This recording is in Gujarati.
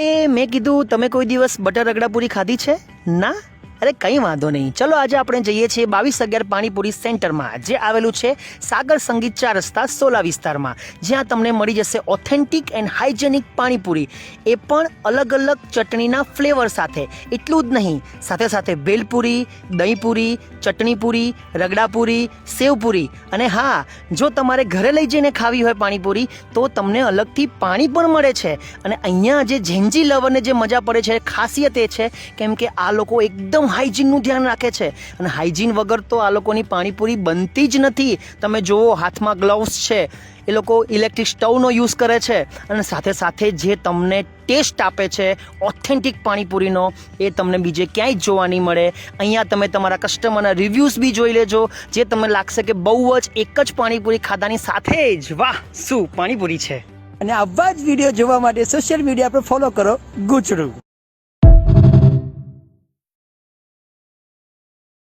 મેં કીધું તમે કોઈ દિવસ બટર રગડાપુરી ખાધી છે? ના? અરે કંઈ વાંધો નહીં, ચલો આજે આપણે જઈએ છીએ 2211 પાણીપુરી સેન્ટરમાં, જે આવેલું છે સાગર સંગીત 4 રસ્તા સોલા વિસ્તારમાં, જ્યાં તમને મળી જશે ઓથેન્ટિક એન્ડ હાઇજેનિક પાણીપુરી, એ પણ અલગ અલગ ચટણીના ફ્લેવર સાથે. એટલું જ નહીં, સાથે સાથે ભેલપુરી, દહીંપુરી, ચટણીપુરી, રગડાપુરી, સેવપુરી, અને હા, જો તમારે ઘરે લઈ જઈને ખાવી હોય પાણીપુરી તો તમને અલગથી પાણી પણ મળે છે. અને અહીંયા જે ઝેન્જી લવરને જે મજા પડે છે, ખાસિયત એ છે કેમ કે આ લોકો એકદમ હાઇજીનનું ધ્યાન રાખે છે, અને હાઇજીન વગર તો આ લોકોની પાણીપુરી બનતી જ નથી. તમે જુઓ, હાથમાં ગ્લવ્સ છે, એ લોકો ઇલેક્ટ્રિક સ્ટવનો યુઝ કરે છે, અને સાથે સાથે જે તમને ટેસ્ટ આપે છે ઓથેન્ટિક પાણીપુરીનો, એ તમને બીજે ક્યાંય જ જોવા નહીં મળે. અહીંયા તમે તમારા કસ્ટમરના રિવ્યૂઝ બી જોઈ લેજો, જે તમને લાગશે કે બહુ જ એક જ પાણીપુરી ખાધાની સાથે જ વાહ શું પાણીપુરી છે. અને આવા જ વિડીયો જોવા માટે સોશિયલ મીડિયા પર ફોલો કરો ગુચડું.